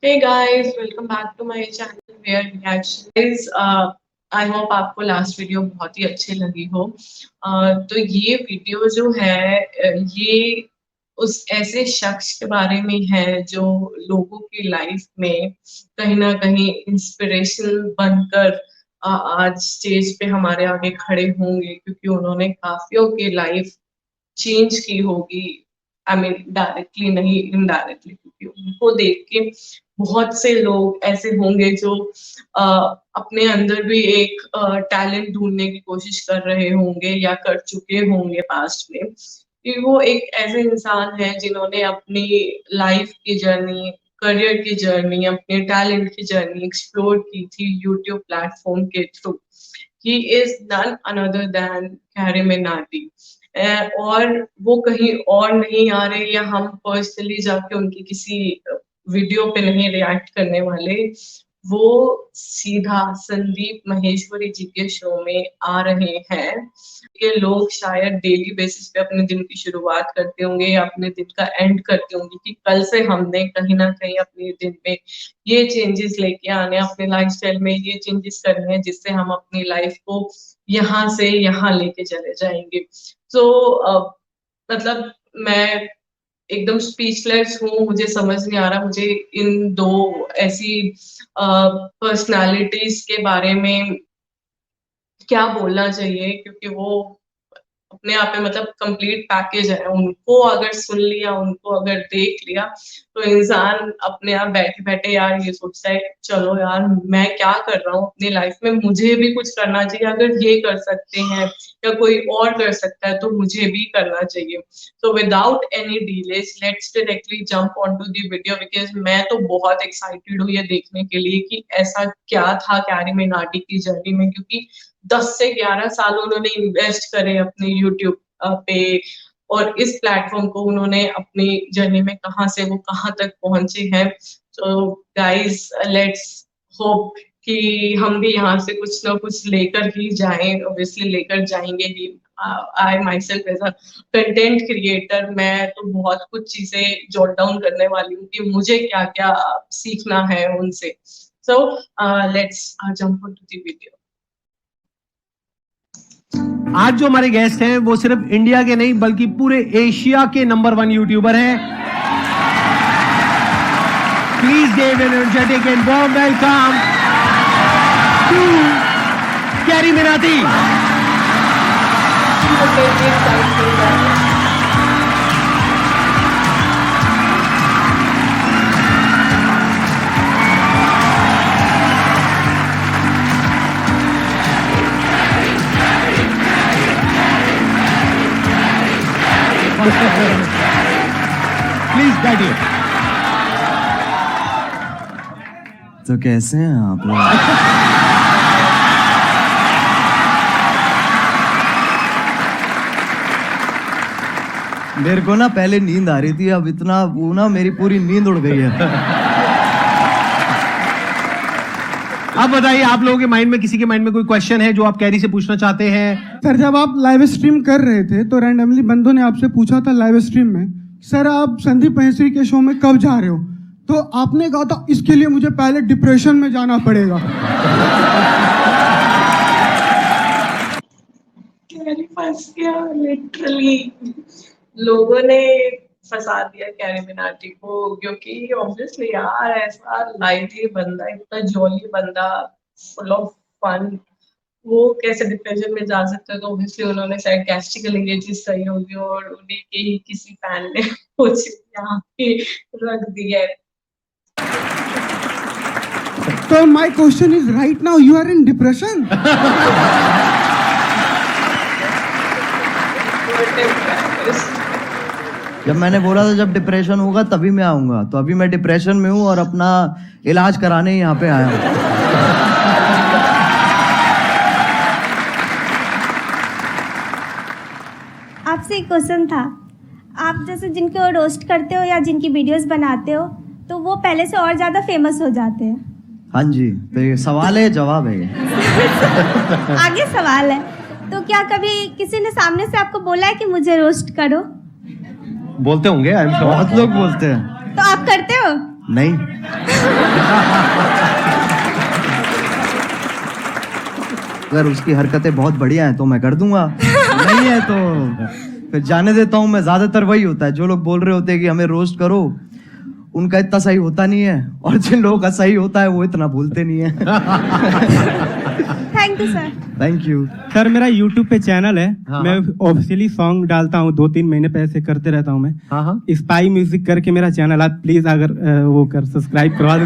Hey guys, welcome back to my channel where reaction is. I hope आपको last video बहुत ही अच्छी लगी हो। तो ये वीडियो जो है ये उस ऐसे शख्स के बारे में है जो लोगों की लाइफ में कहीं ना कहीं इंस्पिरेशन बनकर आज स्टेज पे हमारे आगे खड़े होंगे, क्योंकि उन्होंने काफियों की लाइफ चेंज की होगी। आई मीन डायरेक्टली नहीं, इनडायरेक्टली, क्योंकि उनको देख के बहुत से लोग ऐसे होंगे जो अपने अंदर भी एक टैलेंट ढूंढने की कोशिश कर रहे होंगे या कर चुके होंगे पास्ट में, कि वो एक ऐसे इंसान है जिन्होंने अपनी लाइफ की जर्नी, करियर की जर्नी, अपने टैलेंट की जर्नी एक्सप्लोर की थी यूट्यूब प्लेटफॉर्म के through. He is none another than Carry Minati. और वो कहीं और नहीं आ रहे, या हम पर्सनली जाके उनकी किसी वीडियो पे नहीं रिएक्ट करने वाले। वो सीधा संदीप माहेश्वरी जी के शो में आ रहे हैं। ये लोग शायद डेली बेसिस पे अपने दिन की शुरुआत करते होंगे या अपने दिन का एंड करते होंगे कि कल से हमने कहीं ना कहीं अपने दिन में ये चेंजेस लेके आने, अपने लाइफस्टाइल में ये चेंजेस करने हैं जिससे हम अपनी लाइफ को यहाँ से यहाँ लेके चले जाएंगे। तो मतलब मैं एकदम स्पीचलेस हूँ, मुझे समझ नहीं आ रहा मुझे इन दो ऐसी पर्सनालिटीज के बारे में क्या बोलना चाहिए, क्योंकि वो अपने आप में मतलब कंप्लीट पैकेज है। उनको अगर सुन लिया, उनको अगर देख लिया, तो इंसान अपने आप बैठे बैठे यार ये सोचता है चलो यार मैं क्या कर रहा हूँ अपनी लाइफ में, मुझे भी कुछ करना चाहिए। अगर ये कर सकते हैं या कोई और कर सकता है तो मुझे भी करना चाहिए। तो without any delays let's directly jump on to the video, because मैं तो बहुत एक्साइटेड हूँ ये देखने के लिए कि ऐसा क्या था कैरी मिनाटी की जर्नी में, क्योंकि 10 से 11 साल उन्होंने इन्वेस्ट करे अपने यूट्यूब पे, और इस प्लेटफॉर्म को उन्होंने अपनी जर्नी में कहां से वो कहां तक पहुंचे हैं। तो गाइस लेट्स होप कि हम भी यहाँ से कुछ ना कुछ लेकर ही जाएं, ऑब्वियसली लेकर जाएंगे ही। I myself as a content creator मैं तो बहुत कुछ चीजें जॉट डाउन करने वाली हूँ कि मुझे क्या क्या सीखना है उनसे। So let's jump on to the video. आज जो हमारे गेस्ट हैं वो सिर्फ इंडिया के नहीं बल्कि पूरे एशिया के नंबर 1 यूट्यूबर हैं। Please give an energetic and warm welcome to Carry Minati. Please बैठिए। तो कैसे हैं आप लोग? मेरे को ना पहले नींद आ रही थी, अब इतना वो ना मेरी पूरी नींद उड़ गई है। अब बताइए, आप लोगों के माइंड में, किसी के माइंड में कोई क्वेश्चन है जो आप कैरी से पूछना चाहते हैं? सर जब आप लाइव स्ट्रीम कर रहे थे तो रैंडमली बंदों ने आपसे पूछा था लाइव स्ट्रीम में, सर आप संदीप महेश्वरी के शो में कब जा रहे हो? तो आपने कहा था इसके लिए मुझे पहले डिप्रेशन में जाना पड़ेगा। फंस गया लिटरली। लोगों ने फंसा दिया कैरी मिनाटी को, क्योंकि ऑब्वियसली यार ऐसा लाइटली बंदा, इतना जॉली बंदा, फुल ऑफ फन, वो कैसे डिप्रेशन में जा सकता है? तो ऑब्वियसली उन्होंने साइकेस्टिकल एंगेजेस सही होगी और उन्हीं के ही किसी फैन ने कुछ यहाँ पे रख दिया है। तो my question is right now you are in depression? जब मैंने बोला था जब डिप्रेशन होगा तभी मैं आऊंगा, तो अभी मैं डिप्रेशन में हूँ और अपना इलाज कराने यहाँ पे आया हूँ। आपसे एक क्वेश्चन था, आप जैसे जिनको रोस्ट करते हो या जिनकी वीडियोस बनाते हो तो वो पहले से और ज़्यादा फेमस हो जाते हैं। हाँ जी, तो ये सवाल है जवाब है। आगे सवाल है, तो क्या कभी किसी ने सामने से आपको बोला है कि मुझे रोस्ट करो? बोलते होंगे, बहुत लोग बोलते हैं। तो आप करते हो? नहीं। अगर उसकी हरकतें बहुत बढ़िया हैं तो मैं कर दूंगा, नहीं है तो फिर जाने देता हूं मैं। ज्यादातर वही होता है, जो लोग बोल रहे होते हैं कि हमें रोस्ट करो, उनका इतना सही होता नहीं है, और जिन लोगों का सही होता है वो इतना बोलते नहीं है। Thank you sir. Thank you. Sir मेरा YouTube पे चैनल है, हाँ, मैं ऑफिशियली सॉन्ग डालता हूँ, 2-3 महीने पे ऐसे करते रहता हूँ मैं। हाँ। स्पाई म्यूजिक करके मेरा चैनल, आप प्लीज अगर वो कर सब्सक्राइब करवा दो।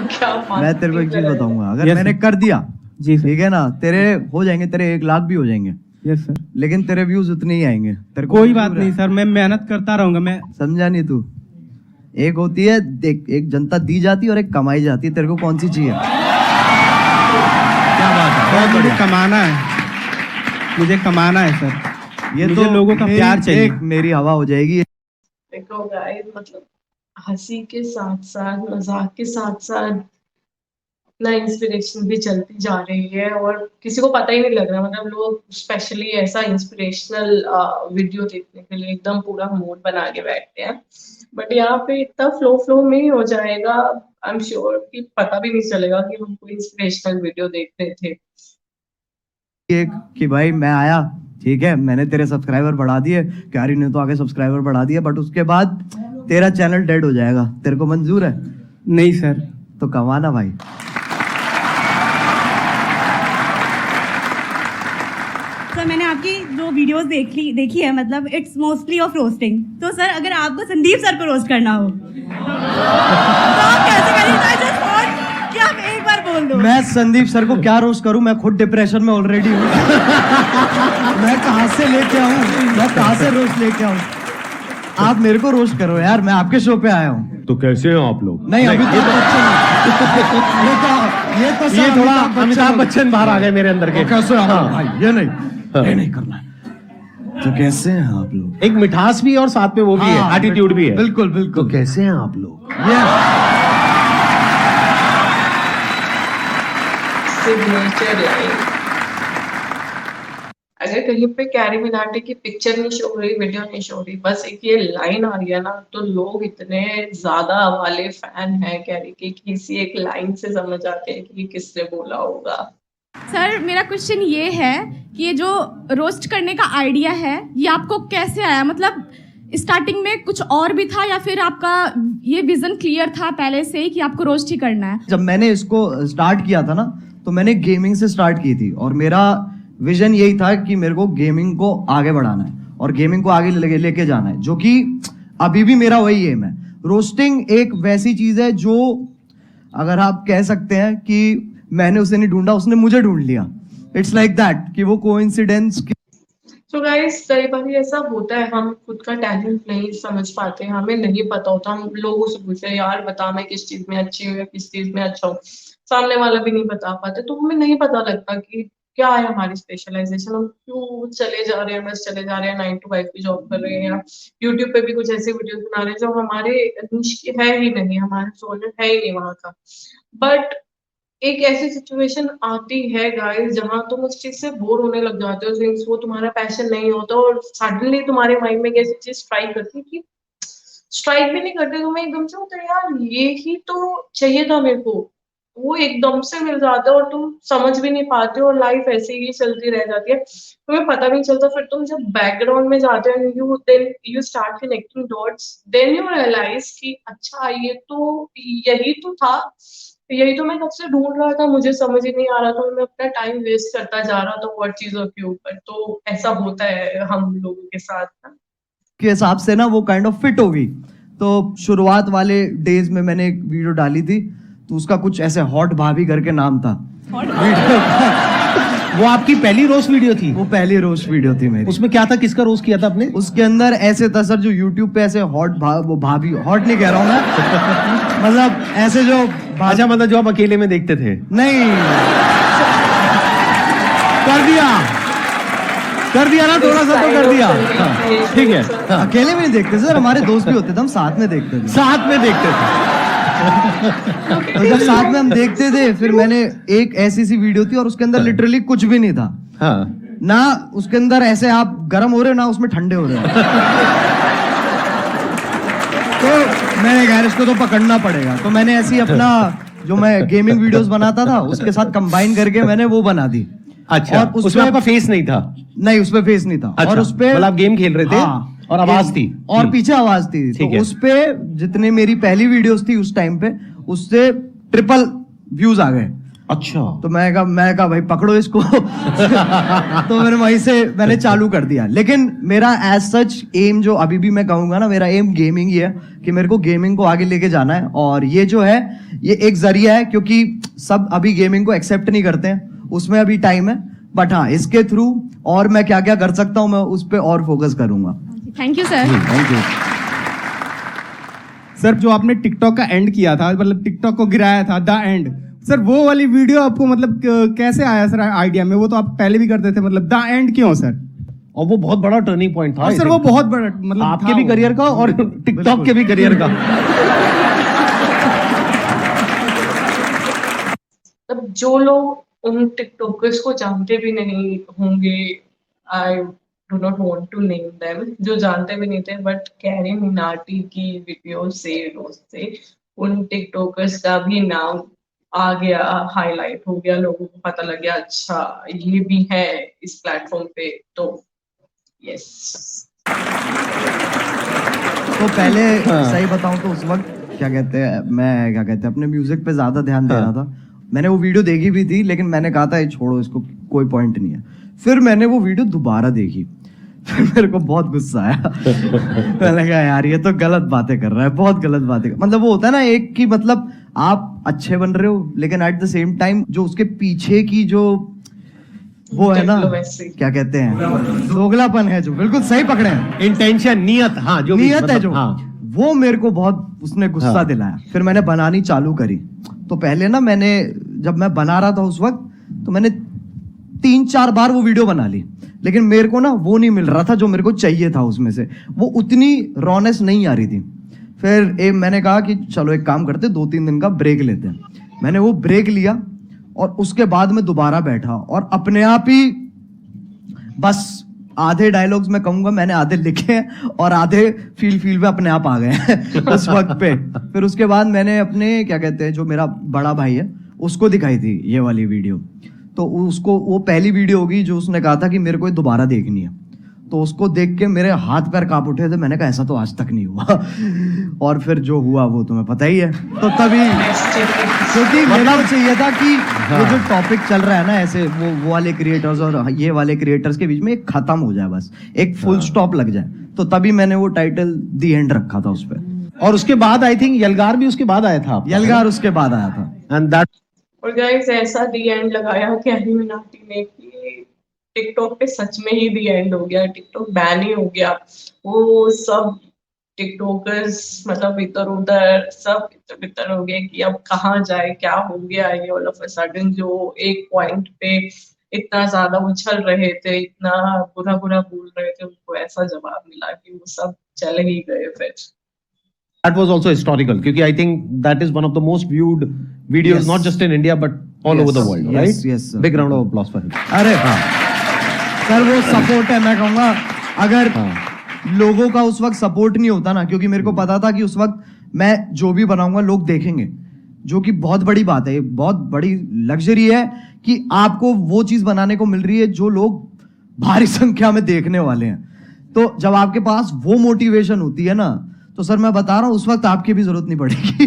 क्या मैं तेरे को एक चीज बताऊंगा, अगर Yes, मैंने sir. कर दिया जी सर। ठीक है ना, तेरे हो जाएंगे, तेरे 1 लाख भी हो जाएंगे, यस सर। लेकिन तेरे व्यूज उतने ही आएंगे। तेरे को कोई बात नहीं सर, मैं मेहनत करता रहूंगा मैं। समझा नहीं तू? एक होती है देख, एक जनता दी जाती है और एक कमाई जाती है। तेरे को कौन सी चाहिए? क्या बात है, बहुत मुझे बढ़िया। कमाना है, मुझे कमाना है सर। ये मुझे तो लोगों का प्यार चाहिए। एक मेरी हवा हो जाएगी। देखो गाइस, मतलब हंसी के साथ साथ, मजाक के साथ साथ अपना इंस्पिरेशन भी चलती जा रही है, और किसी को पता ही नहीं लग रहा। मतलब लोग स्पेशली ऐसा इंस्पिरेशनल वीडियो देखने के लिए एकदम पूरा मूड बना के बैठते हैं, बट यहाँ पे इतना फ्लो में ही हो जाएगा, आई एम श्योर कि पता भी नहीं चलेगा कि हम कोई इंस्पिरेशनल वीडियो देख रहे थे। एक कि भाई मैं आया, ठीक है, मैंने तेरे सब्सक्राइबर बढ़ा दिए, क्यारी ने तो आगे सब्सक्राइबर बढ़ा दिए, बट उसके बाद तेरा चैनल डेड हो जाएगा। तेरे को मंजूर है? नहीं सर। तो कमाना भाई। सर मैंने आपकी जो वीडियोस देखी है, मतलब इट्स मोस्टली ऑफ रोस्टिंग। तो सर अगर आपको संदीप सर को रोस्ट करना हो तो आप कैसे करेंगे? जस्ट वॉन्ट कि आप एक बार बोल दो। मैं संदीप सर को क्या रोस्ट करूं? मैं खुद डिप्रेशन में ऑलरेडी हूं। मैं कहां से लेके आऊं? मैं कहां से रोस्ट लेके आऊं? आप मेरे को रोस्ट करो यार, मैं आपके शो पे आया हूं। तो कैसे हो आप लोग? नहीं अभी तो ये तो ये थोड़ा अमिताभ बच्चन बाहर आ गए मेरे अंदर के। कैसे हो हाँ। भाई? ये नहीं करना है। तो कैसे हैं आप लोग? एक मिठास भी है और साथ में वो भी है, हाँ, एटीट्यूड भी है। बिल्कुल तो बिल्कुल। कैसे हैं आप लोग? ये सिग्नेचर लाइन। अगर कहीं पे कैरी मिनाटी की पिक्चर नहीं शो हो रही, वीडियो नहीं शो हो रही, बस एक ये लाइन आ रही है ना, तो लोग इतने ज्यादा वाले फैन हैं कैरी के कि इसी एक लाइन से समझ आते हैं कि किसने बोला होगा। सर मेरा क्वेश्चन ये है कि ये जो रोस्ट करने का आइडिया है, ये आपको कैसे आया? मतलब स्टार्टिंग में कुछ और भी था या फिर आपका ये विजन क्लियर था पहले से ही कि आपको रोस्ट ही करना है? जब मैंने इसको स्टार्ट किया था ना, तो मैंने गेमिंग से स्टार्ट की थी, और मेरा विजन यही था कि मेरे को गेमिंग को आगे बढ़ाना है और गेमिंग को आगे लेके जाना है, जो कि अभी भी मेरा वही एम है। रोस्टिंग एक वैसी चीज है जो, अगर आप कह सकते हैं कि मैंने उसे नहीं ढूंढा, उसने मुझे ढूंढ लिया। इट्स लाइक दैट कि वो कोइंसिडेंस। तो गाइस, कई बार ऐसा होता है, हम खुद का टैलेंट नहीं समझ पाते, हमें नहीं पता होता, हम लोगों से पूछते हैं यार बता मैं किस चीज में अच्छी हूँ या किस चीज में अच्छा हूँ, सामने वाला भी नहीं बता पाते, तो हमें नहीं पता लगता कि क्या है हमारी स्पेशलाइजेशन, हम क्यों चले जा रहे हैं, बस चले जा रहे हैं, 9 to 5 की जॉब कर रहे हैं, या यूट्यूब पे भी कुछ ऐसे वीडियोस बना रहे हैं जो हमारे निश है ही नहीं, हमारे जोन में है ही नहीं वहां का। बट एक ऐसी सिचुएशन आती है गाइस जहां तुम उस चीज से बोर होने लग जाते हो, सिंस वो तुम्हारा पैशन नहीं होता, और सडनली तुम्हारे माइंड में एक ऐसी चीज स्ट्राइक करती है कि स्ट्राइक भी नहीं करते, तुम्हें एकदम से होता है यार ये ही तो चाहिए था मेरे को, वो एकदम से मिल जाता है और तुम समझ भी नहीं पाते और लाइफ ऐसे ही चलती रह जाती है, तुम्हें पता भी नहीं चलता। फिर तुम जब बैकग्राउंड में जाते हो, you start connecting dots, then you realize कि अच्छा ये तो यही तो था, यही तो मैं कब से ढूंढ रहा था, मुझे समझ ही नहीं आ रहा था, मैं अपना टाइम वेस्ट करता जा रहा था और चीजों के ऊपर। तो ऐसा होता है हम लोगों के साथ ना, के हिसाब से ना वो काइंड ऑफ फिट हो गई। तो शुरुआत वाले डेज में मैंने एक वीडियो डाली थी, तो उसका कुछ ऐसे हॉट भाभी करके नाम था। वो आपकी पहली रोस्ट वीडियो थी? वो पहली रोस्ट वीडियो थी मेरी। उसमें क्या था, किसका रोस्ट किया था आपने? उसके अंदर ऐसे था सर, जो यूट्यूब पे ऐसे वो भाभी, हॉट नहीं कह रहा हूँ मैं, मतलब ऐसे जो अच्छा, मतलब जो आप अकेले में देखते थे? नहीं, कर दिया ना, थोड़ा सा तो कर दिया। हाँ, ठीक है। हाँ, अकेले में नहीं देखते सर, हमारे दोस्त भी होते थे, हम साथ में देखते थे। साथ में देखते थे। तो जब साथ में हम देखते थे, फिर मैंने एक ऐसी सी वीडियो थी और उसके अंदर लिटरली कुछ भी नहीं था। हाँ, ना उसके अंदर ऐसे आप गर्म हो रहे हो, ना उसमें ठंडे हो रहे हो। तो मैंने कहा इसको तो पकड़ना पड़ेगा, तो मैंने ऐसे ही अपना जो मैं गेमिंग वीडियोस बनाता था उसके साथ कंबाइन करके मैंने वो बना दी। अच्छा, और उसमें आपका फेस नहीं था? नहीं, उसपे फेस नहीं था। अच्छा, और उसपे मतलब आप गेम खेल रहे थे? हाँ, और आवाज थी और पीछे आवाज थी, ठीक तो है। उसपे जितने मेरी पहली वीडियोस थी उस टाइम पे उससे ट्रिपल व्यूज आ गए। अच्छा, तो मैं कहा भाई पकड़ो इसको। तो मैंने वहीं से मैंने चालू कर दिया। लेकिन मेरा एज सच एम जो अभी भी मैं कहूंगा ना, मेरा एम गेमिंग ही है कि मेरे को गेमिंग को आगे लेके जाना है। और ये जो है ये एक जरिया है, क्योंकि सब अभी गेमिंग को एक्सेप्ट नहीं करते हैं, उसमें अभी टाइम है। बट हाँ, इसके थ्रू और मैं क्या क्या कर सकता हूँ मैं उस पर और फोकस करूंगा। Thank you sir. Thank you. Sir जो आपने टिकटॉक का एंड किया था, मतलब टिकटॉक को गिराया था, द एंड, सर वो वाली वीडियो आपको मतलब कैसे आया सर आइडिया में? वो तो आप पहले भी करते थे, मतलब द एंड क्यों सर? और वो बहुत बड़ा टर्निंग पॉइंट था। और सर वो बहुत बड़ा मतलब आपके था भी वो। करियर का और टिकटॉक के भी करियर का। तब जो लोग उन टिकटॉकर्स को जानते भी नहीं होंगे, I do not want to name them, जो जानते भी नहीं थे, बट कैरी मिनाटी की वीडियो से रोज से उन टिकटॉकर्स का भी नाम आ गया, हाईलाइट हो गया, लोगों को पता लग गया अच्छा ये भी है इस प्लेटफॉर्म पे। तो यस। तो पहले सही बताऊं तो उस वक्त क्या कहते हैं अपने म्यूजिक पे ज्यादा ध्यान दे रहा था। मैंने वो वीडियो देखी भी थी, लेकिन मैंने कहा था ये छोड़ो, इसको कोई पॉइंट नहीं है। फिर मैंने वो वीडियो दोबारा देखी, फिर मेरे को बहुत गुस्सा आया। मैंने कहा यार ये तो गलत बातें कर रहा है, बहुत गलत बातें मतलब वो होता है ना एक कि मतलब आप अच्छे बन रहे हो, लेकिन एट द सेम टाइम जो उसके पीछे की जो वो है ना, क्या कहते हैं, दोगलापन है, जो बिल्कुल सही पकड़े हैं, इंटेंशन, नियत, हाँ जो नियत है जो, हाँ। वो मेरे को बहुत उसने गुस्सा दिलाया। फिर मैंने बनानी चालू करी। तो पहले ना मैंने जब मैं बना रहा था उस वक्त, तो मैंने 3-4 बार वो वीडियो बना ली, लेकिन मेरे को ना वो नहीं मिल रहा था जो मेरे को चाहिए था उसमें से, वो उतनी रॉनेस नहीं आ रही थी। फिर मैंने कहा कि चलो एक काम करते, 2-3 दिन का ब्रेक लेते हैं। मैंने वो ब्रेक लिया और उसके बाद मैं दोबारा बैठा और अपने आप ही बस आधे डायलॉग्स मैं कहूंगा मैंने आधे लिखे हैं और आधे फील पे अपने आप आ गए हैं उस वक्त पे। फिर उसके बाद मैंने अपने क्या कहते हैं जो मेरा बड़ा भाई है उसको दिखाई थी ये वाली वीडियो। तो उसको वो पहली वीडियो होगी जो उसने कहा था कि मेरे को दोबारा देखनी है। तो उसको देख के मेरे हाथ पैर कांप उठे थे। मैंने कहा ऐसा तो आज तक नहीं हुआ। और फिर जो हुआ वो तुम्हें पता ही है। तो तभी क्योंकि मेरा चाहिए था कि ये जो टॉपिक चल रहा है ना ऐसे वो वाले क्रिएटर्स और ये वाले क्रिएटर्स के बीच में एक खत्म हो जाए, बस एक फुल स्टॉप लग जाए। तो तभी मैंने वो टाइटल दी एंड रखा था उस पर। और उसके बाद आई थिंक यलगार भी उसके बाद आया था। यलगार उसके बाद आया था। एंड दैट और गाइस ऐसा दी एंड लगाया कैरी मिनाटी ने कि टिकटॉक पे सच में ही दी एंड हो गया, टिकटॉक बैन ही हो गया। वो सब टिकटॉकर्स मतलब इधर उधर सब इधर उधर हो गए कि अब कहाँ जाए, क्या हो गया ये ऑल ऑफ अ सडन। जो एक पॉइंट पे इतना ज्यादा उछल रहे थे, इतना बुरा बुरा बोल रहे थे, उनको ऐसा जवाब मिला कि वो सब चले ही गए। फिर that was also historical क्योंकि I think that is one of the most viewed videos, Yes. not just in India but all Yes. over the world, Yes, right? yes, sir. Big round of applause for him. अरे sir वो support है। मैं कहूँगा अगर लोगों का उस वक्त सपोर्ट नहीं होता ना, क्योंकि मेरे को पता था कि उस वक्त मैं जो भी बनाऊंगा लोग देखेंगे, जो कि बहुत बड़ी बात है, ये बहुत बड़ी लग्जरी है कि आपको वो चीज बनाने को मिल रही है जो लोग भारी संख्या में देखने वाले हैं। तो जब आपके पास वो मोटिवेशन होती है ना, तो सर मैं बता रहा हूं उस वक्त आपकी भी जरूरत नहीं पड़ेगी।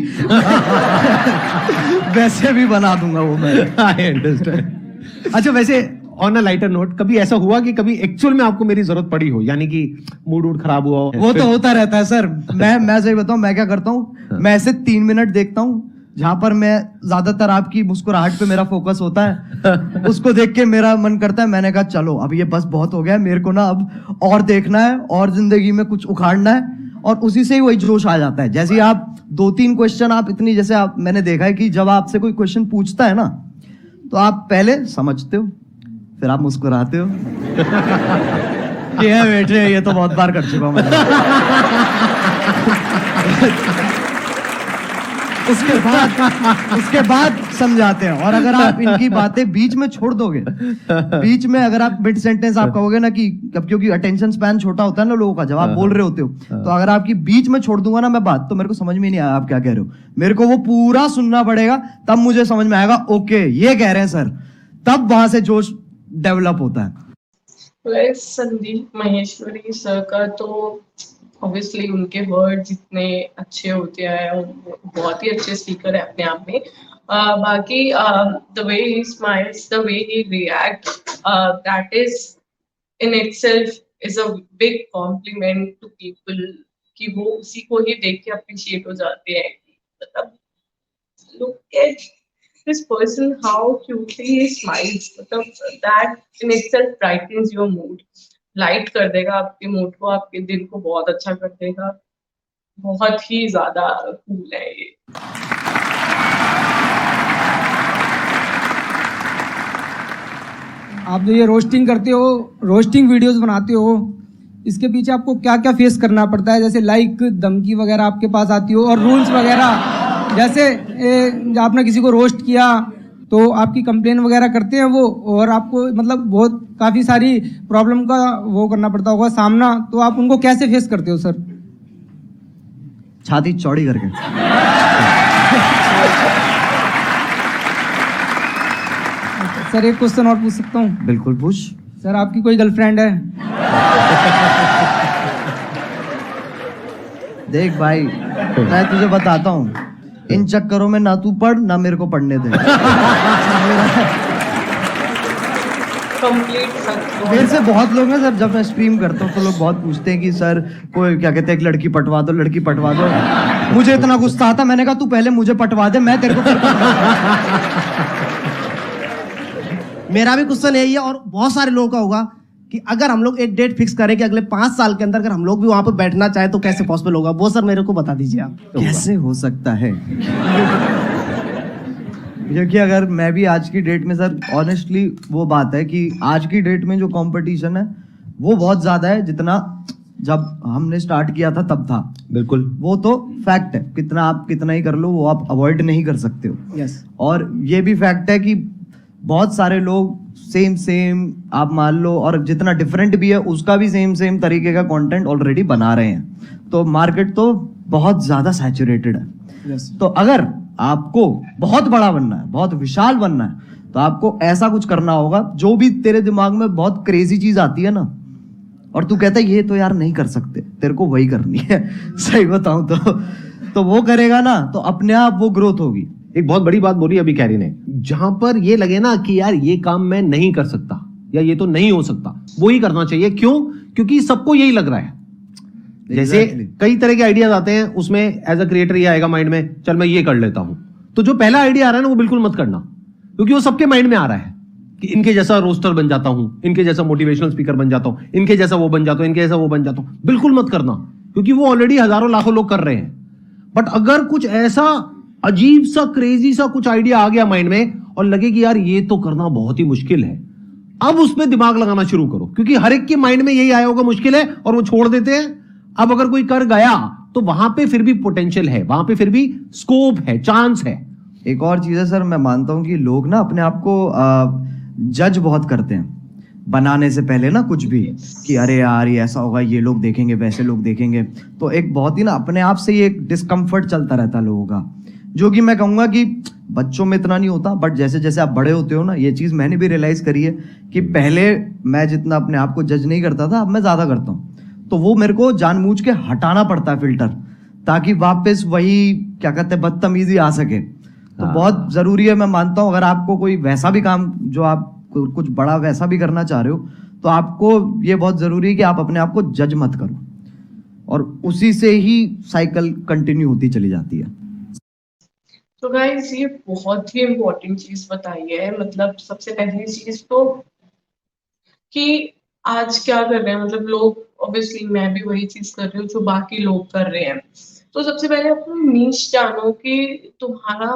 वैसे भी बना दूंगा वो मैं। I understand. अच्छा वैसे ऑन अ लाइटर नोट, कभी ऐसा हुआ कि कभी एक्चुअल में आपको मेरी जरूरत पड़ी हो, यानी कि मूड खराब हुआ हो? वो तो होता रहता है सर। मैं सही बताऊं मैं क्या करता हूँ, मैं ऐसे 3 मिनट देखता हूँ जहां पर मैं ज्यादातर आपकी मुस्कुराहट पे मेरा फोकस होता है। उसको देख के मेरा मन करता है, मैंने कहा चलो अब ये बस बहुत हो गया, मेरे को ना अब और देखना है और जिंदगी में कुछ उखाड़ना है। और उसी से ही वही जोश आ जाता है। जैसे आप 2-3 क्वेश्चन आप इतनी, जैसे आप मैंने देखा है कि जब आपसे कोई क्वेश्चन पूछता है ना, तो आप पहले समझते हो, फिर आप मुस्कुराते हो। ये बेटे ये तो बहुत बार कर चुका हूं मैं। उसके बाद समझाते हैं। और अगर आप इनकी बातें बीच में छोड़ दोगे, बीच में अगर आप मिड सेंटेंस आप कहोगे ना कि क्योंकि अटेंशन स्पैन छोटा होता है ना लोगों का, जब आप बोल रहे होते हो, तो अगर आपकी बीच में छोड़ दूंगा ना मैं बात, तो मेरे को समझ में नहीं आया आप क्या कह रहे हो। मेरे को वो पूरा सुनना पड़ेगा, तब मुझे समझ में आएगा ओके ये कह रहे हैं सर, तब वहां से जोश डेवलप होता है। संदीप माहेश्वरी सर का तो ऑब्वियसली उनके वर्ड्स इतने अच्छे होते हैं, वो बहुत ही अच्छे स्पीकर है अपने आप में। बाकी the way he smiles, the way he react, that is in itself is a big compliment to people कि वो उसी को ही देख के अप्रिशिएट हो जाते हैं। मतलब look at this person, how cutely he smiles, मतलब that in itself brightens your mood, light कर देगा आपके मूड को, आपके दिन को बहुत अच्छा कर देगा। बहुत ही ज्यादा कूल है ये। आप जो ये रोस्टिंग करते हो, रोस्टिंग वीडियोस बनाते हो, इसके पीछे आपको क्या क्या फेस करना पड़ता है? जैसे लाइक धमकी वगैरह आपके पास आती हो, और रूल्स वगैरह, जैसे आपने किसी को रोस्ट किया तो आपकी कंप्लेन वगैरह करते हैं वो, और आपको मतलब बहुत काफ़ी सारी प्रॉब्लम का वो करना पड़ता होगा सामना, तो आप उनको कैसे फेस करते हो सर? छाती चौड़ी करके। सर एक क्वेश्चन और पूछ सकता हूँ? बिल्कुल पूछ। सर आपकी कोई गर्लफ्रेंड है? देख भाई, मैं तुझे बताता हूँ, इन चक्करों में ना तू पढ़ ना मेरे को पढ़ने दे। मेरे से बहुत लोग हैं सर, जब मैं स्ट्रीम करता हूँ तो लोग बहुत पूछते हैं कि सर कोई क्या कहते हैं, एक लड़की पटवा दो, लड़की पटवा दो। मुझे इतना गुस्सा आता, मैंने कहा तू पहले मुझे पटवा दे, मैं तेरे को मेरा भी क्वेश्चन यही है, और बहुत सारे लोगों का होगा कि अगर हम लोग एक डेट फिक्स करें कि अगले 5 साल के अंदर अगर हम लोग भी वहां पर बैठना चाहे तो कैसे पॉसिबल होगा, वो सर मेरे को बता दीजिए आप। कैसे हो सकता है? क्योंकि अगर मैं भी आज की डेट में सर, ऑनेस्टली वो बात है कि आज की डेट में जो कंपटीशन है वो बहुत ज्यादा है, जितना जब हमने स्टार्ट किया था तब था। बिल्कुल, वो तो फैक्ट है, कितना आप कितना ही कर लो वो आप अवॉइड नहीं कर सकते हो। यस। और ये भी फैक्ट है कि बहुत सारे लोग सेम आप मान लो, और जितना डिफरेंट भी है उसका भी सेम तरीके का कंटेंट ऑलरेडी बना रहे हैं, तो मार्केट तो बहुत ज्यादा सैचुरेटेड है। तो अगर आपको बहुत बड़ा बनना है, बहुत विशाल बनना है, तो आपको ऐसा कुछ करना होगा, जो भी तेरे दिमाग में बहुत क्रेजी चीज आती है ना, और तू कहता है ये तो यार नहीं कर सकते, तेरे को वही करनी है। सही बताऊं तो वो करेगा ना, तो अपने आप वो ग्रोथ होगी। एक बहुत बड़ी बात बोली अभी कैरी ने, जहां पर ये लगे ना कि यार ये काम मैं नहीं कर सकता या ये तो नहीं हो सकता, वो ही करना चाहिए। क्यों? क्योंकि सबको यही लग रहा है। जैसे कई तरह के आइडियाज आते हैं, उसमें एज अ क्रिएटर ये आएगा माइंड में, चल मैं ये कर लेता हूं, तो जो पहला आइडिया आ रहा है ना वो बिल्कुल मत करना, क्योंकि वो सबके माइंड में आ रहा है कि इनके जैसा रोस्टर बन जाता हूं, इनके जैसा मोटिवेशनल स्पीकर बन जाता हूं, इनके जैसा वो बन जाता हूं, इनके जैसा वो बन जाता हूं। बिल्कुल मत करना, क्योंकि वो ऑलरेडी हजारों लाखों लोग कर रहे हैं। बट अगर कुछ ऐसा अजीब सा क्रेजी सा कुछ आइडिया आ गया माइंड में और लगे कि यार ये तो करना बहुत ही मुश्किल है, अब उसमें दिमाग लगाना शुरू करो, क्योंकि हर एक के माइंड में यही आया होगा मुश्किल है, और वो छोड़ देते हैं। अब अगर कोई कर गया तो वहां पे फिर भी पोटेंशियल है, वहां पे फिर भी स्कोप है, चांस है। एक और चीज है सर, मैं मानता हूं कि लोग ना अपने आप को जज बहुत करते हैं बनाने से पहले ना, कुछ भी कि अरे यार ये ऐसा होगा, ये लोग देखेंगे, वैसे लोग देखेंगे, तो एक बहुत ही ना अपने आप से ये एक डिस्कम्फर्ट चलता रहता है लोगों का, जो कि मैं कहूंगा कि बच्चों में इतना नहीं होता, बट जैसे जैसे आप बड़े होते हो ना, ये चीज मैंने भी रियलाइज करी है कि पहले मैं जितना अपने आप को जज नहीं करता था, अब मैं ज्यादा करता हूँ। तो वो मेरे को जानबूझ के हटाना पड़ता है फिल्टर, ताकि वापस वही क्या कहते हैं बदतमीजी आ सके। तो बहुत जरूरी है, मैं मानता हूँ, अगर आपको कोई वैसा भी काम जो आप कुछ बड़ा वैसा भी करना चाह रहे हो, तो आपको ये बहुत जरूरी है कि आप अपने आप को जज मत करो, और उसी से ही साइकिल कंटिन्यू होती चली जाती है। तो गाइस ये बहुत ही इम्पोर्टेंट चीज बताई है। मतलब सबसे पहली चीज तो कि आज क्या कर रहे हैं, मतलब लोग, ऑब्वियसली मैं भी वही चीज कर रही हूँ जो बाकी लोग कर रहे हैं। तो सबसे पहले अपना नीश जानो कि तुम्हारा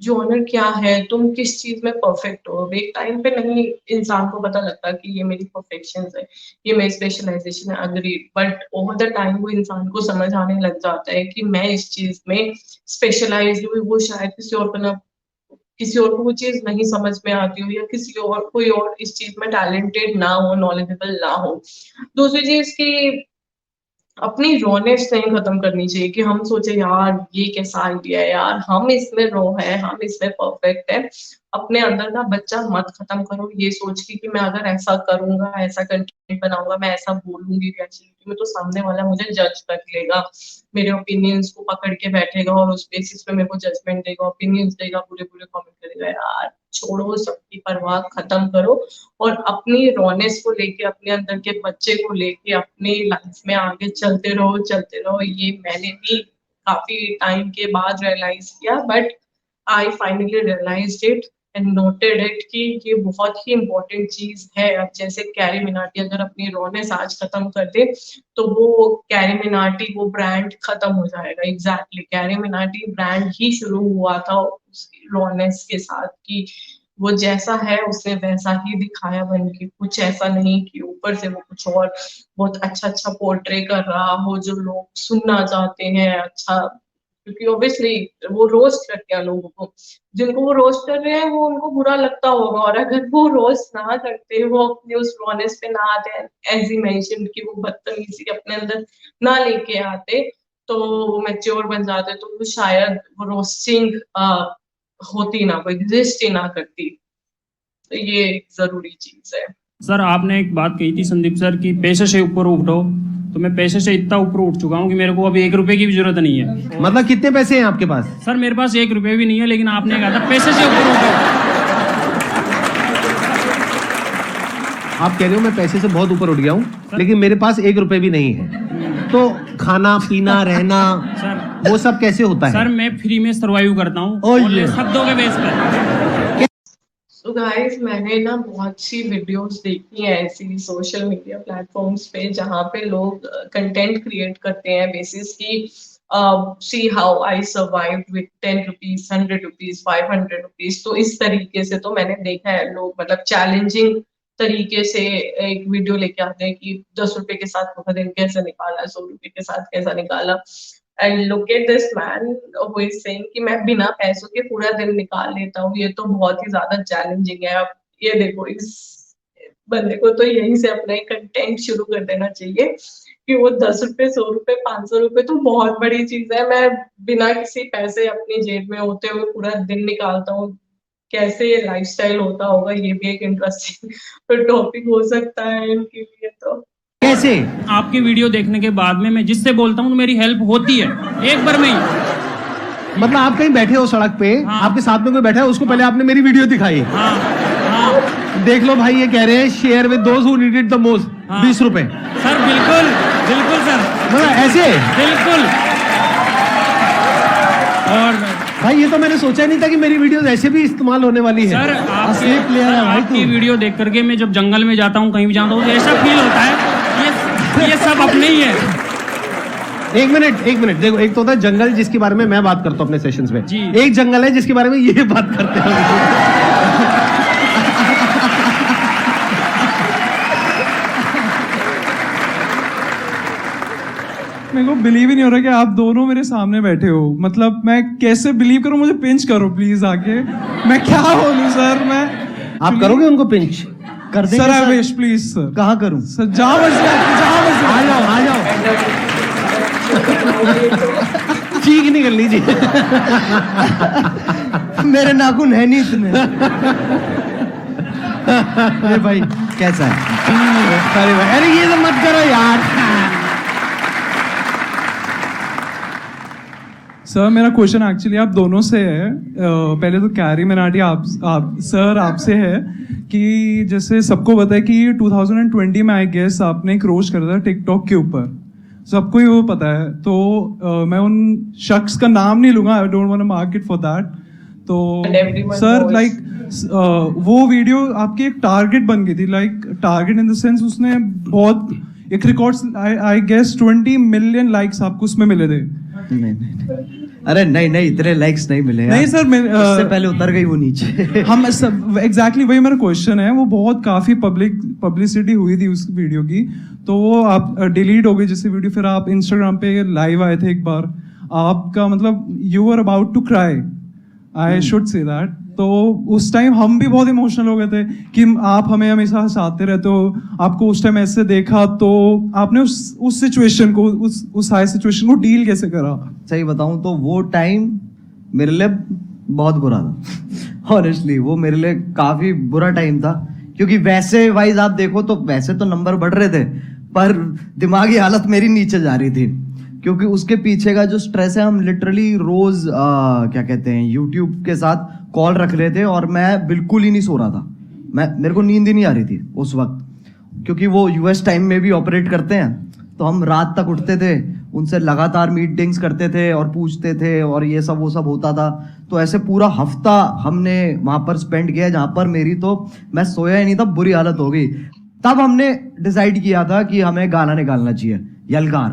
जॉनर क्या है, तुम किस चीज में परफेक्ट हो। एक टाइम पे नहीं इंसान को पता लगता कि ये मेरी परफेक्शन है, ये मेरी स्पेशलाइजेशन है, agreed, but over the time वो इंसान को समझ आने लग जाता है कि मैं इस चीज में स्पेशलाइज हूँ, वो शायद किसी और को वो चीज नहीं समझ में आती हो, या किसी और कोई और इस चीज में टैलेंटेड ना हो, नॉलेजेबल ना हो। दूसरी चीज की अपनी रॉनेस नहीं खत्म करनी चाहिए कि हम सोचे यार ये कैसा आइडिया है, यार हम इसमें रॉ है, हम इसमें परफेक्ट है। अपने अंदर का बच्चा मत खत्म करो ये सोच के कि मैं अगर ऐसा करूंगा, ऐसा कंटेंट बनाऊंगा, मैं ऐसा बोलूंगी रिएक्शन में तो सामने वाला मुझे जज कर लेगा, मेरे ओपिनियंस को पकड़ के बैठेगा और उस बेसिस पे मेरे को जजमेंट देगा, ओपिनियंस देगा, पूरे पूरे कमेंट करेगा। यार छोड़ो, सबकी परवाह खत्म करो और अपनी रॉनेस को लेके, अपने अंदर के बच्चे को लेके अपनी लाइफ में आगे चलते रहो। ये मैंने भी काफी टाइम के बाद रियलाइज किया, but I finally realized it and noted it कि ये बहुत ही इंपॉर्टेंट चीज है। अब जैसे कैरी मिनाटी अगर अपनी रॉनेस आज खत्म कर दे तो वो कैरी मिनाटी वो ब्रांड खत्म हो जाएगा। एग्जैक्टली कैरी मिनाटी ब्रांड ही शुरू हुआ था उसकी रॉनेस के साथ कि वो जैसा है उसने वैसा ही दिखाया बन के, कुछ ऐसा नहीं कि ऊपर से वो कुछ और बहुत अच्छा पोर्ट्रे कर रहा हो जो लोग सुनना चाहते हैं। अच्छा, क्योंकि ऑब्वियसली वो रोस्ट करते हैं लोगों को, जिनको वो रोस्ट कर रहे हैं वो उनको बुरा लगता होगा, और अगर वो रोस्ट ना करते, वो अपने उस रॉनेस पे ना आते, एज ही मेंशन कि वो बदतमीजी अपने अंदर ना लेके आते, तो वो मैच्योर बन जाते, तो वो शायद वो रोस्टिंग होती ना, वो एग्जिस्ट ही ना करती। तो ये एक जरूरी चीज है। सर आपने एक बात कही थी संदीप सर की पैसे से ऊपर उठो, तो मैं पैसे से इतना ऊपर उठ चुका हूँ कि मेरे को अभी 1 रुपए की भी जरूरत नहीं है। मतलब कितने पैसे हैं आपके पास? सर मेरे पास 1 रुपए भी नहीं है, लेकिन आपने कहा था पैसे से ऊपर उठो। आप कह रहे हो मैं पैसे से बहुत ऊपर उठ गया हूँ, लेकिन मेरे पास 1 रुपए भी नहीं है, तो खाना पीना रहना सर वो सब कैसे होता है? सर मैं फ्री में सर्वाइव करता हूँ शब्दों के बेस पर। तो गाइस मैंने ना बहुत सी वीडियोस देखी हैं ऐसी सोशल मीडिया प्लेटफॉर्म्स पे जहाँ पे लोग कंटेंट क्रिएट करते हैं बेसिस की see how I survived with 10 rupees, 100 rupees, 500 rupees. तो इस तरीके से तो मैंने देखा है लोग मतलब चैलेंजिंग तरीके से एक वीडियो लेके आते हैं कि 10 रुपए के साथ पूरा दिन कैसे निकाला, 100 रुपए के साथ कैसा निकाला। And look at this man who is saying कि मैं बिना पैसों के पूरा दिन निकाल लेता हूँ। ये तो बहुत ही ज्यादा चैलेंजिंग है। अब ये देखो, इस बंदे को तो यहीं से अपना कंटेंट शुरू कर देना चाहिए कि वो 10 रुपए, 100 रुपए, 500 रुपए तो बहुत बड़ी चीज है, मैं बिना किसी पैसे अपनी जेब में होते हुए पूरा दिन निकालता हूँ। कैसे ये लाइफस्टाइल होता होगा, ये भी एक इंटरेस्टिंग टॉपिक हो सकता है इनके लिए। तो कैसे? आपकी वीडियो देखने के बाद में मैं जिससे बोलता हूँ मेरी हेल्प होती है एक बार में ही। मतलब आप कहीं बैठे हो सड़क पे, हाँ। आपके साथ में कोई बैठा है, उसको पहले आपने मेरी वीडियो दिखाई, हाँ देख लो भाई ये कह रहे हैं share with those who need it the most, 20 रुपए। सर बिल्कुल बिल्कुल सर, मतलब ऐसे बिल्कुल। और भाई ये तो मैंने सोचा नहीं था कि मेरी वीडियोस ऐसे भी इस्तेमाल होने वाली है। सर आपकी वीडियो देख करके मैं जब जंगल में जाता हूँ, कहीं भी जाता हूँ, तो ऐसा फील होता है ये सब अपने ही है। एक मिनट देखो, एक तो होता है जंगल जिसके बारे में मैं बात करता हूँ अपने सेशंस में, जी। एक जंगल है जिसके बारे में ये बात करते हैं। मेरे को बिलीव ही नहीं हो रहा कि आप दोनों मेरे सामने बैठे हो। मतलब मैं कैसे बिलीव करूं? मुझे पिंच करो प्लीज आके। मैं क्या बोलूं सर? मैं आप करोगे उनको पिंच? कर देंगे sir, I wish please sir. कहाँ करूं? सर जहाँ बस आ जाओ चीख निकल लीजिए। मेरे नाखून है नहीं इतने। अरे भाई कैसा है? अरे ये तो मत करो यार। सर मेरा क्वेश्चन एक्चुअली आप दोनों से है। पहले तो कैरी मिनाटी आप सर आपसे है कि जैसे सबको पता है कि 2020 में आई गेस आपने एक रोस्ट करा था टिकटॉक के ऊपर, सबको ही वो पता है। तो मैं उन शख्स का नाम नहीं लूंगा, I don't want to mark it for that. तो सर लाइक वो वीडियो आपकी एक टारगेट बन गई थी, like target in the sense उसने बहुत एक records I guess 20 million likes आपको उसमें मिले थे। नहीं अरे नहीं इतने लाइक्स नहीं मिले नहीं सर, मैं उससे पहले उतर गई वो नीचे। हम सब एग्जैक्टली वही मेरा क्वेश्चन है। वो बहुत काफी पब्लिसिटी हुई थी उस वीडियो की, तो वो आप डिलीट हो गई जैसे वीडियो। फिर आप इंस्टाग्राम पे लाइव आए थे एक बार, आपका मतलब you are about to cry, I should say that. तो उस टाइम हम भी बहुत इमोशनल हो गए थे कि आप हमें हमेशा हंसाते रहते हो, आपको उस टाइम ऐसे देखा, तो आपने उस सिचुएशन को, उस हाई सिचुएशन को डील कैसे करा? सही बताऊं तो वो टाइम मेरे लिए बहुत बुरा था। ऑनेस्टली वो मेरे लिए काफी बुरा टाइम था, क्योंकि वैसे वाइज आप देखो तो वैसे तो नंबर बढ़ रहे थे, पर दिमागी हालत मेरी नीचे जा रही थी, क्योंकि उसके पीछे का जो स्ट्रेस है, हम लिटरली रोज क्या कहते हैं यूट्यूब के साथ कॉल रख रहे थे और मैं बिल्कुल ही नहीं सो रहा था। मेरे को नींद ही नहीं आ रही थी उस वक्त, क्योंकि वो यूएस टाइम में भी ऑपरेट करते हैं, तो हम रात तक उठते थे, उनसे लगातार मीटिंग्स करते थे और पूछते थे और ये सब वो सब होता था। तो ऐसे पूरा हफ्ता हमने वहां पर स्पेंड किया, जहां पर मेरी तो मैं सोया ही नहीं था, बुरी हालत हो गई। तब हमने डिसाइड किया था कि हमें गाना निकालना चाहिए, यलगार,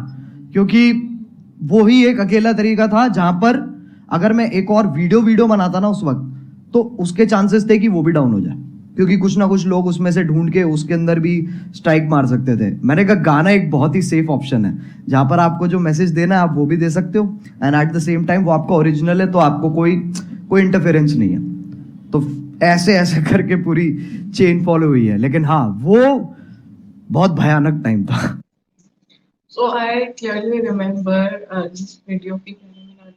क्योंकि वो ही एक अकेला तरीका था जहां पर अगर मैं एक और वीडियो बनाता ना उस वक्त, तो उसके चांसेस थे कि वो भी डाउन हो जाए, क्योंकि कुछ ना कुछ लोग उसमें से ढूंढ के उसके अंदर भी स्ट्राइक मार सकते थे। मैंने कहा गाना एक बहुत ही सेफ ऑप्शन है, जहां पर आपको जो मैसेज देना है आप वो भी दे सकते हो, and at the same time वो आपका ओरिजिनल है, तो आपको कोई इंटरफेरेंस नहीं है। तो ऐसे करके पूरी चेन फॉलो हुई है। लेकिन हाँ, वो बहुत भयानक टाइम था। So I clearly remember जिस वीडियो की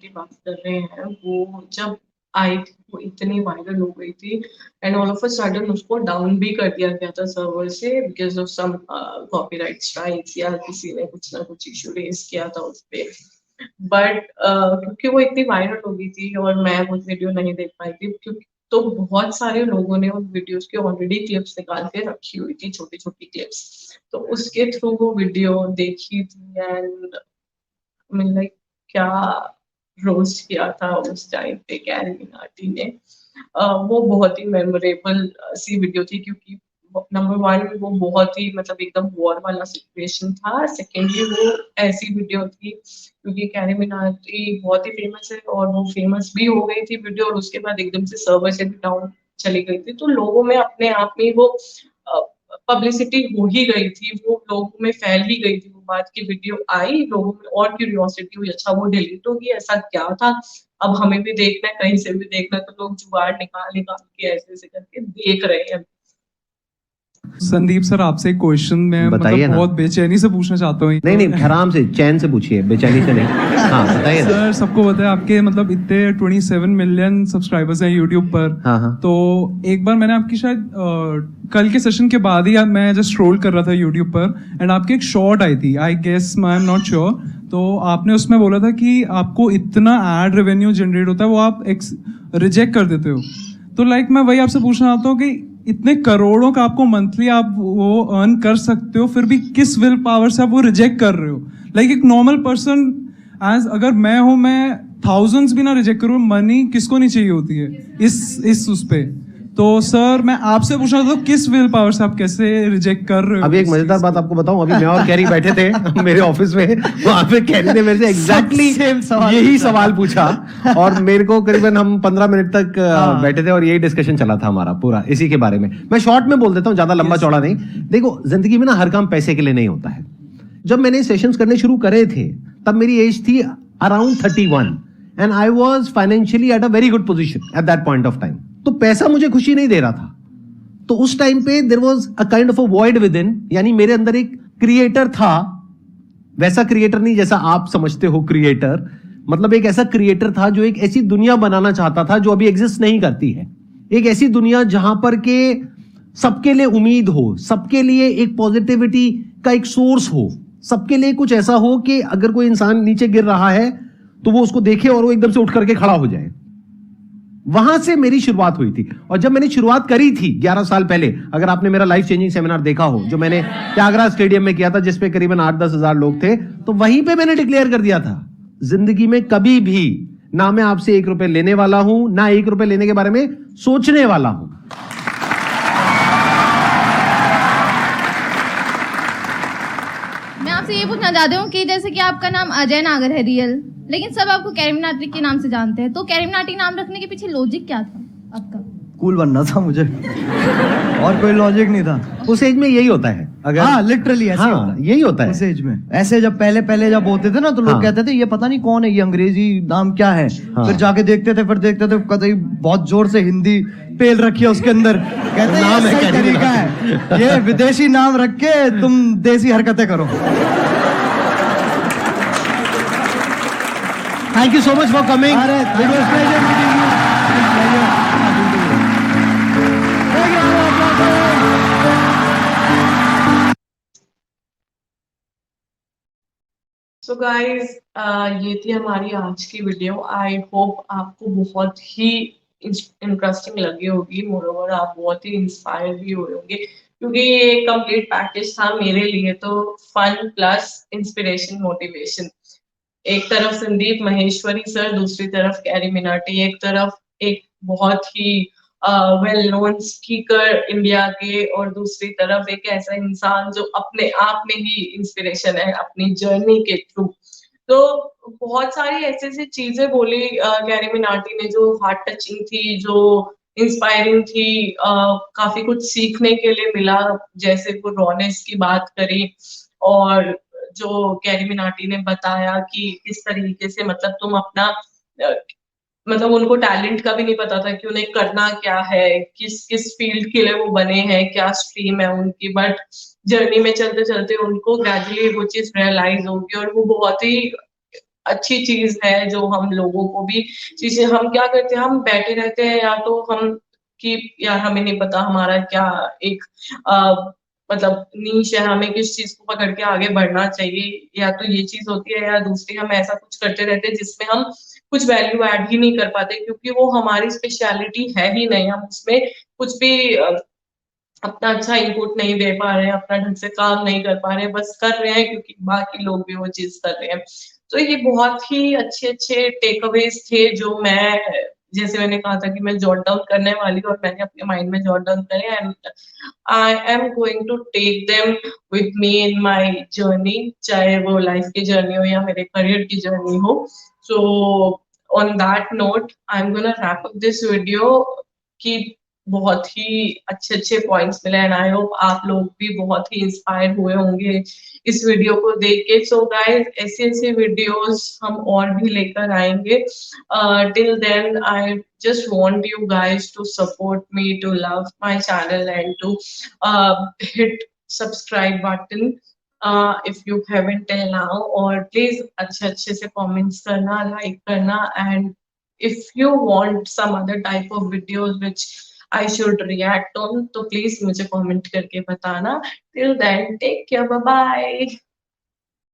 बात कर रहे हैं, वो जब आई थी वो इतनी वायरल हो गई थी, and all of a sudden उसको डाउन भी कर दिया गया था सर्वर से, because of some copyright strikes, या किसी ने कुछ ना कुछ इशू रेज किया था उस पे। बट क्योंकि वो इतनी वायरल हो गई थी और मैं वो वीडियो नहीं देख पाई थी, क्योंकि तो बहुत सारे लोगों ने उन वीडियोस की ऑलरेडी क्लिप्स निकाल के रखी हुई थी, छोटी छोटी क्लिप्स, तो उसके थ्रू वो वीडियो देखी थी, एंड मैं लाइक क्या रोस्ट किया था उस टाइम पे कैरी मिनाटी ने। वो बहुत ही मेमोरेबल सी वीडियो थी, क्योंकि नंबर वन वो बहुत ही मतलब एकदम वॉर वाला सिचुएशन था, सेकेंडली वो ऐसी वीडियो थी क्योंकि कैरी मिनाटी बहुत ही फेमस है और वो फेमस भी हो गई थी वीडियो, और उसके बाद एकदम से सर्वर से भी डाउन चली गई थी, तो लोगों में अपने आप में वो पब्लिसिटी हो ही गई थी, वो लोगों में फैल ही गई थी वो बात की। वीडियो आई, लोगों में और क्यूरियोसिटी हुई, अच्छा वो डिलीट होगी, ऐसा क्या था, अब हमें भी देखना है, कहीं से भी देखना, तो लोग जुगाड़ निकाल के ऐसे करके देख रहे हैं। संदीप सर, आपसे एक क्वेश्चन मैं मतलब बहुत बेचैनी से पूछना चाहता हूँ। नहीं आराम से, चैन से पूछिए, बेचैनी से नहीं। हाँ बताइए सर। सबको पता है आपके मतलब इतने 27 मिलियन सब्सक्राइबर्स हैं यूट्यूब पर। हाँ। तो एक बार मैंने आपकी शायद कल के सेशन के बाद ही मैं जस्ट स्क्रॉल कर रहा था यूट्यूब पर, एंड आपकी एक शॉर्ट आई थी, I guess I am not sure, तो आपने उसमें बोला था कि आपको इतना एड रेवेन्यू जनरेट होता है वो आप रिजेक्ट कर देते हो। तो लाइक मैं वही आपसे पूछना चाहता हूँ कि इतने करोड़ों का आपको मंथली आप वो अर्न कर सकते हो, फिर भी किस विल पावर से आप वो रिजेक्ट कर रहे हो? लाइक एक नॉर्मल पर्सन एज अगर मैं हूं, मैं थाउजेंड्स भी ना रिजेक्ट करूँ, मनी किसको नहीं चाहिए होती है इस उस पे। तो सर मैं आपसे पूछना था किस विल पावर से आप कैसे रिजेक्ट कर रहे हो? अभी एक मजेदार बात आपको बताऊं, अभी मैं और कैरी बैठे थे मेरे ऑफिस में, वहां पे कैरी ने मेरे से एग्जैक्टली यही सवाल पूछा, और मेरे को करीबन हम 15 मिनट तक बैठे थे और यही डिस्कशन चला था हमारा पूरा इसी के बारे में। मैं शॉर्ट में बोल देता हूँ, ज्यादा लंबा चौड़ा नहीं। देखो, जिंदगी में ना हर काम पैसे के लिए नहीं होता है। जब मैंने सेशंस करने शुरू करे थे तब मेरी एज थी around 31 and I was financially at a very good position at that point of time. तो पैसा मुझे खुशी नहीं दे रहा था, तो उस टाइम पे there was a kind of a void within, यानी मेरे अंदर एक क्रिएटर था, वैसा क्रिएटर नहीं जैसा आप समझते हो क्रिएटर, मतलब एक ऐसा क्रिएटर था जो एक ऐसी दुनिया बनाना चाहता था जो अभी एग्जिस्ट नहीं करती है, एक ऐसी दुनिया जहां पर के सबके लिए उम्मीद हो, सबके लिए एक पॉजिटिविटी का एक सोर्स हो, सबके लिए कुछ ऐसा हो कि अगर कोई इंसान नीचे गिर रहा है तो वो उसको देखे और वो एकदम से उठ करके खड़ा हो जाए। वहां से मेरी शुरुआत हुई थी, और जब मैंने शुरुआत करी थी 11 साल पहले, अगर आपने मेरा लाइफ चेंजिंग सेमिनार देखा हो जो मैंने त्यागराज स्टेडियम में किया था, जिसपे करीबन 8-10 हजार लोग थे, तो वहीं पे मैंने डिक्लेयर कर दिया था, जिंदगी में कभी भी ना मैं आपसे 1 रुपए लेने वाला हूं, ना 1 रुपए लेने के बारे में सोचने वाला हूं। मैं आपसे ये पूछना चाहती हूँ कि जैसे कि आपका नाम अजय नागर है रियल, लेकिन सब आपको कैरी मिनाटी के नाम से जानते हैं, तो कैरी मिनाटी नाम रखने के पीछे लॉजिक क्या था आपका? कूल बनना था मुझे और कोई लॉजिक नहीं था। उस एज में यही होता है। अगर हाँ लिटरली ऐसे होता है। यही होता है उस एज में। ऐसे जब पहले जब होते थे ना तो लोग कहते थे ये पता नहीं कौन है, ये अंग्रेजी नाम क्या है। फिर जाके देखते थे कतई बहुत जोर से हिंदी पेल रखी है उसके अंदर, कहते नाम है क्या तरीका है, ये विदेशी नाम रख के तुम देसी हरकतें करो। Thank you so much for coming. So guys ये थी हमारी आज की वीडियो। आई होप आपको बहुत ही इंटरेस्टिंग लगी होगी, मोरओवर आप बहुत ही इंस्पायर भी हुए होंगे, क्योंकि ये कंप्लीट पैकेज था मेरे लिए। तो फन प्लस इंस्पिरेशन मोटिवेशन, एक तरफ संदीप महेश्वरी सर, दूसरी तरफ कैरी मिनाटी, एक तरफ एक बहुत ही वेल नोन स्पीकर इंडिया के, और दूसरी तरफ एक ऐसा इंसान जो अपने आप में ही इंस्पिरेशन है अपनी जर्नी के थ्रू। तो बहुत सारी ऐसी चीजें बोली कैरी मिनाटी ने जो हार्ट टचिंग थी, जो इंस्पायरिंग थी, काफी कुछ सीखने के लिए मिला। जैसे वो रॉनेस की बात करी, और जो कैरी मिनाटी ने बताया कि किस तरीके से मतलब तुम अपना मतलब उनको टैलेंट का भी नहीं पता था कि उन्हें करना क्या है, किस फील्ड के लिए वो बने हैं, क्या स्ट्रीम है उनकी, बट जर्नी में चलते चलते उनको ग्रेजुअली वो चीज रियलाइज होगी, और वो बहुत ही अच्छी चीज है जो हम लोगों को भी चीजें, हम क्या करते हैं, हम बैठे रहते हैं या तो हम कि यार हमें नहीं पता हमारा क्या एक मतलब नीश है, हमें किस चीज को पकड़ के आगे बढ़ना चाहिए, या तो ये चीज होती है, या दूसरी हम ऐसा कुछ करते रहते हैं जिसमें हम कुछ वैल्यू ऐड ही नहीं कर पाते, क्योंकि वो हमारी स्पेशलिटी है ही नहीं, हम उसमें कुछ भी अपना अच्छा इनपुट नहीं दे पा रहे हैं, अपना ढंग से काम नहीं कर पा रहे हैं, बस कर रहे हैं क्योंकि बाकी लोग भी वो चीज कर रहे हैं। तो ये बहुत ही अच्छे टेक अवेज थे जो मैं, जैसे मैंने कहा था कि मैं जॉट डाउन करने वाली हूँ, और मैंने अपने माइंड में जॉट डाउन करे, and I am going to take them with me in my journey, चाहे वो लाइफ की जर्नी हो या मेरे करियर की जर्नी हो। So on that note I am gonna wrap up this video कि बहुत ही अच्छे पॉइंट्स मिले, एंड आई होप आप लोग भी बहुत ही इंस्पायर हुए होंगे इस वीडियो को देख के। सो गाइस ऐसे वीडियोस हम और भी लेकर आएंगे। Till then I just want you guys to support me, to love my channel, and to hit subscribe button if you haven't till now, और please अच्छे से comments करना, like करना, and if you want some other type of videos which I should react on, तो please मुझे comment करके बताना। Till then, take care, bye bye.